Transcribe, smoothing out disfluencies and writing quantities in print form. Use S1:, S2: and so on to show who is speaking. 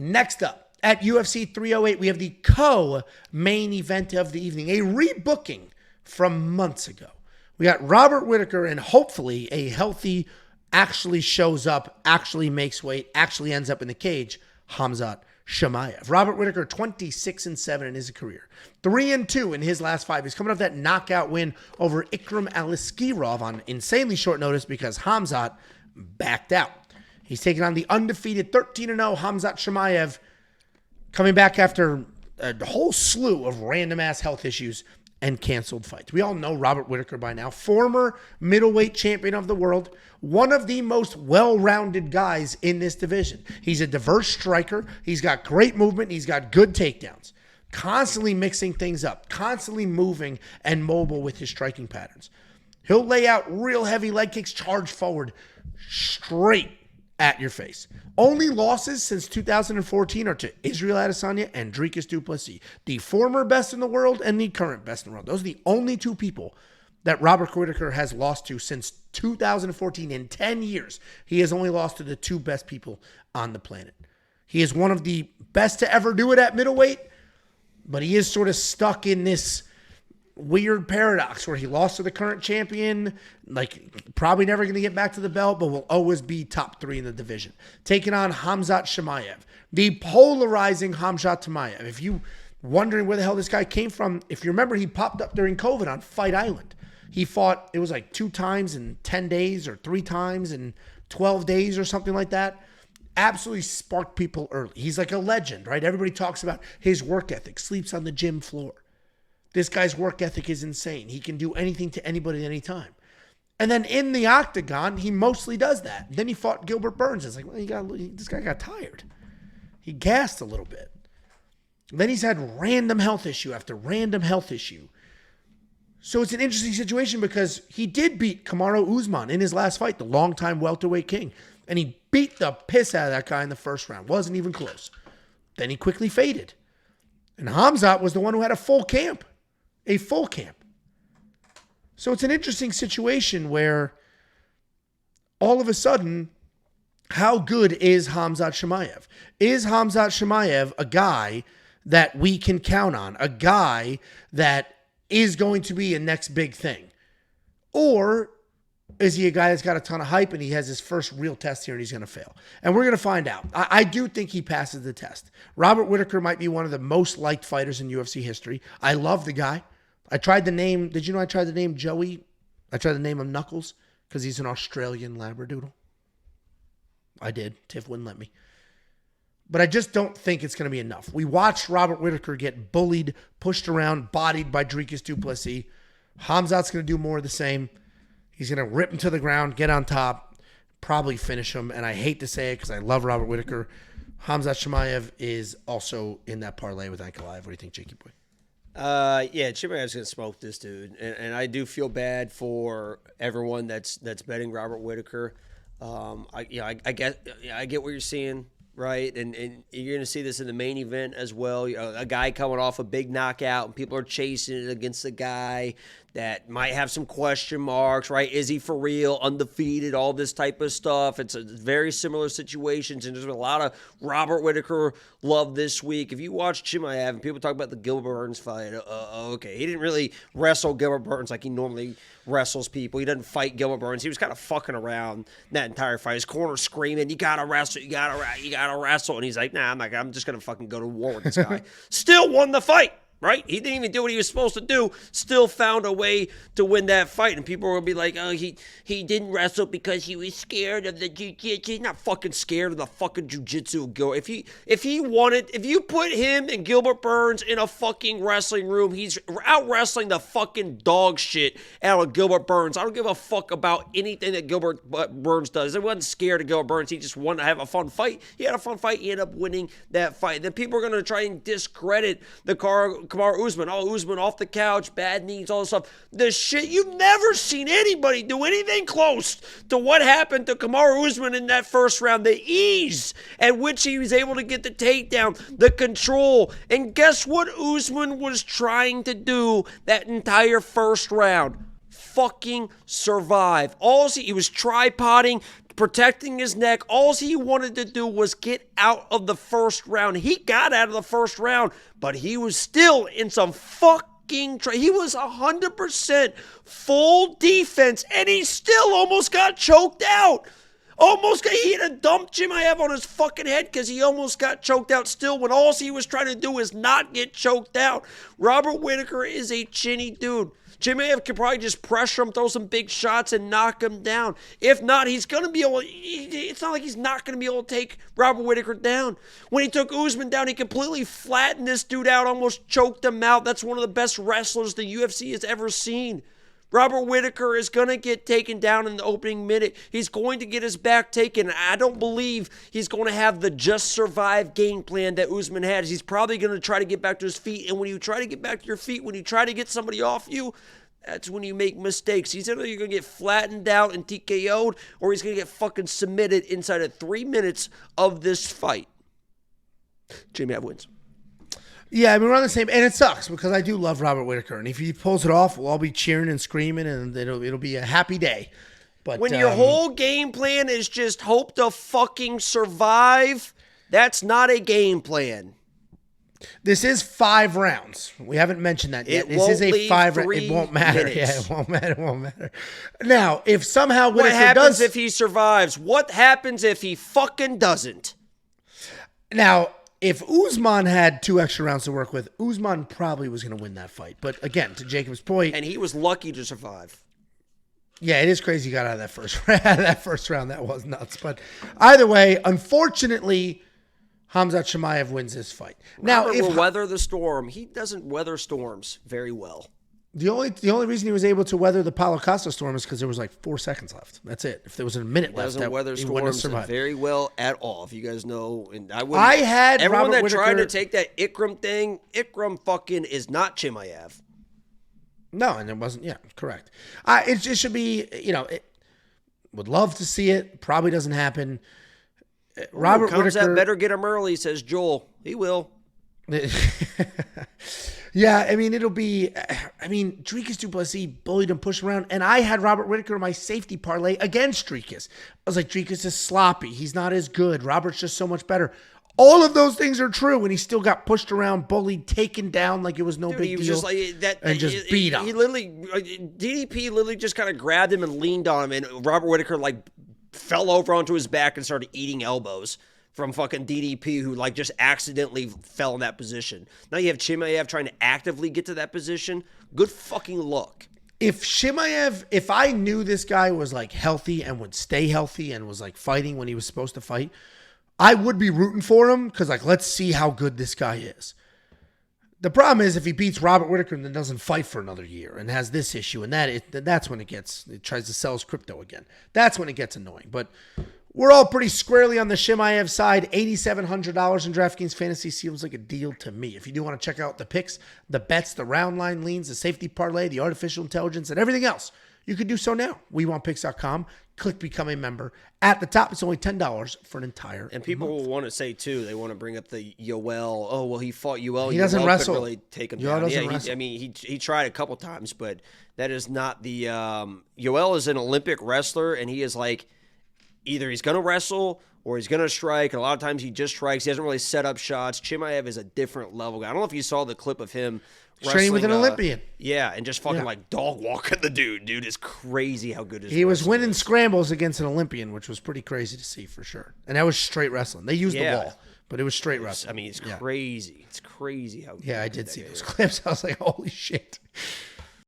S1: Next up, at UFC 308, we have the co-main event of the evening, a rebooking from months ago. We got Robert Whittaker, and hopefully a healthy, actually shows up, actually makes weight, actually ends up in the cage, Khamzat Chimaev. Robert Whittaker, 26-7 in his career. 3-2 in his last 5. He's coming off that knockout win over Ikram Aliskirov on insanely short notice because Khamzat backed out. He's taking on the undefeated 13-0 Khamzat Chimaev, coming back after a whole slew of random-ass health issues and canceled fights. We all know Robert Whittaker by now, former middleweight champion of the world, one of the most well-rounded guys in this division. He's a diverse striker. He's got great movement. He's got good takedowns, constantly mixing things up, constantly moving and mobile with his striking patterns. He'll lay out real heavy leg kicks, charge forward, straight at your face. Only losses since 2014 are to Israel Adesanya and Dricus du Plessis, the former best in the world and the current best in the world. Those are the only two people that Robert Whittaker has lost to since 2014. In 10 years, he has only lost to the two best people on the planet. He is one of the best to ever do it at middleweight, but he is sort of stuck in this weird paradox where he lost to the current champion, like probably never going to get back to the belt, but will always be top 3 in the division. Taking on Khamzat Chimaev, the polarizing Khamzat Chimaev. If you wondering where the hell this guy came from, if you remember, he popped up during COVID on Fight Island. He fought, it was like 2 times in 10 days or 3 times in 12 days or something like that. Absolutely sparked people early. He's like a legend, right? Everybody talks about his work ethic, sleeps on the gym floor. This guy's work ethic is insane. He can do anything to anybody at any time. And then in the octagon, he mostly does that. Then he fought Gilbert Burns. It's like, well, this guy got tired. He gassed a little bit. Then he's had random health issue after random health issue. So it's an interesting situation because he did beat Kamaru Usman in his last fight, the longtime welterweight king. And he beat the piss out of that guy in the first round. Wasn't even close. Then he quickly faded. And Khamzat was the one who had a full camp. A full camp. So it's an interesting situation where all of a sudden, how good is Khamzat Chimaev? Is Khamzat Chimaev a guy that we can count on? A guy that is going to be a next big thing? Or is he a guy that's got a ton of hype and he has his first real test here and he's going to fail? And we're going to find out. I do think he passes the test. Robert Whittaker might be one of the most liked fighters in UFC history. I love the guy. I tried the name. Did you know I tried the name Joey? I tried to name him Knuckles because he's an Australian Labradoodle. I did. Tiff wouldn't let me. But I just don't think it's going to be enough. We watched Robert Whittaker get bullied, pushed around, bodied by Dricus du Plessis. Khamzat's going to do more of the same. He's going to rip him to the ground, get on top, probably finish him. And I hate to say it because I love Robert Whittaker. Khamzat Chimaev is also in that parlay with Ankalaev. What do you think, Jakey boy?
S2: Yeah, Chimaev's gonna smoke this dude, and I do feel bad for everyone that's betting Robert Whittaker. I get what you're seeing, right? And you're gonna see this in the main event as well. A guy coming off a big knockout, and people are chasing it against a guy that might have some question marks, right? Is he for real, undefeated, all this type of stuff? It's a very similar situations, and there's been a lot of Robert Whittaker love this week. If you watch Chimaev, and people talk about the Gilbert Burns fight, okay, he didn't really wrestle Gilbert Burns like he normally wrestles people. He doesn't fight Gilbert Burns. He was kind of fucking around that entire fight. His corner screaming, you gotta wrestle, you gotta wrestle. And he's like, nah, I'm just gonna fucking go to war with this guy. Still won the fight. Right? He didn't even do what he was supposed to do, still found a way to win that fight. And people will be like, oh, he didn't wrestle because he was scared of the jiu-jitsu. He's not fucking scared of the fucking jiu-jitsu. If you put him and Gilbert Burns in a fucking wrestling room, he's out wrestling the fucking dog shit out of Gilbert Burns. I don't give a fuck about anything that Gilbert Burns does. He wasn't scared of Gilbert Burns. He just wanted to have a fun fight. He had a fun fight. He ended up winning that fight. Then people are going to try and discredit the Kamaru Usman. Oh, Usman off the couch, bad knees, all this stuff. The shit, you've never seen anybody do anything close to what happened to Kamaru Usman in that first round. The ease at which he was able to get the takedown, the control. And guess what Usman was trying to do that entire first round? Fucking survive. He was tripoding, protecting his neck. All he wanted to do was get out of the first round. He got out of the first round, but he was still in some he was 100% full defense, and he still almost got choked out. He had to dump Chimaev on his fucking head because he almost got choked out still when all he was trying to do is not get choked out. Robert Whittaker is a chinny dude. Chimaev could probably just pressure him, throw some big shots, and knock him down. If not, he's going to be able to, it's not like he's not going to be able to take Robert Whittaker down. When he took Usman down, he completely flattened this dude out, almost choked him out. That's one of the best wrestlers the UFC has ever seen. Robert Whittaker is going to get taken down in the opening minute. He's going to get his back taken. I don't believe he's going to have the just survive game plan that Usman had. He's probably going to try to get back to his feet. And when you try to get back to your feet, when you try to get somebody off you, that's when you make mistakes. He's either going to get flattened out and TKO'd, or he's going to get fucking submitted inside of 3 minutes of this fight. Chimaev wins.
S1: Yeah, I mean, we're on the same, and it sucks because I do love Robert Whittaker, and if he pulls it off, we'll all be cheering and screaming, and it'll be a happy day. But
S2: when your whole game plan is just hope to fucking survive, that's not a game plan.
S1: This is 5 rounds. We haven't mentioned that yet. This is a 5 round. It won't matter.
S2: Minutes.
S1: Yeah, it won't matter. It won't matter. Now, if somehow
S2: what
S1: Whittaker
S2: happens if he survives? What happens if he fucking doesn't?
S1: Now, if Usman had 2 extra rounds to work with, Usman probably was going to win that fight. But again, to Jacob's point,
S2: and he was lucky to survive.
S1: Yeah, it is crazy he got out of that first round. That was nuts. But either way, unfortunately, Khamzat Chimaev wins this fight. Now,
S2: Robert will weather the storm. He doesn't weather storms very well.
S1: The only reason he was able to weather the Paulo Costa storm is because there was like 4 seconds left. That's it. If there was a minute left,
S2: doesn't weather
S1: he wouldn't have
S2: storms
S1: survived.
S2: very well at all. If you guys know, and
S1: I had
S2: everyone
S1: Robert
S2: that tried
S1: Whittaker,
S2: to take that Ikram thing. Ikram fucking is not Chimaev.
S1: No, and it wasn't. Yeah, correct. It just should be. Would love to see it. Probably doesn't happen. Robert Whittaker
S2: better get him early, says Joel. He will.
S1: Yeah, I mean, it'll be, Dricus du Plessis bullied him, pushed him around, and I had Robert Whittaker in my safety parlay against Dricus. I was like, Dricus is sloppy. He's not as good. Robert's just so much better. All of those things are true, and he still got pushed around, bullied, taken down like it was no big
S2: he was
S1: deal.
S2: Just like that,
S1: and just beat him.
S2: He literally, DDP literally just kind of grabbed him and leaned on him, and Robert Whittaker fell over onto his back and started eating elbows from fucking DDP, who just accidentally fell in that position. Now you have Chimaev trying to actively get to that position. Good fucking luck.
S1: If I knew this guy was healthy and would stay healthy and was fighting when he was supposed to fight, I would be rooting for him because let's see how good this guy is. The problem is if he beats Robert Whittaker and then doesn't fight for another year and has this issue and that's when it tries to sell his crypto again. That's when it gets annoying. But we're all pretty squarely on the Chimaev side. $8,700 in DraftKings Fantasy seems like a deal to me. If you do want to check out the picks, the bets, the round line leans, the safety parlay, the artificial intelligence, and everything else, you can do so now. WeWantPicks.com. Click Become a Member. At the top, it's only $10 for an entire
S2: And people
S1: month.
S2: will want to say, too, they want to bring up the Yoel. Oh, well, he fought Yoel.
S1: He doesn't wrestle.
S2: Really take him
S1: Yoel
S2: down.
S1: doesn't wrestle.
S2: He tried a couple times, but that is not the Yoel is an Olympic wrestler, and he is either he's going to wrestle or he's going to strike. And a lot of times he just strikes. He doesn't really set up shots. Chimaev is a different level guy. I don't know if you saw the clip of him
S1: training with an Olympian.
S2: Yeah, and just fucking dog walking the dude. Dude, it's crazy how good
S1: he was winning scrambles against an Olympian, which was pretty crazy to see for sure. And that was straight wrestling. They used the wall, but it was straight wrestling.
S2: It's crazy. It's crazy how good
S1: I did see those clips. I was like, holy shit.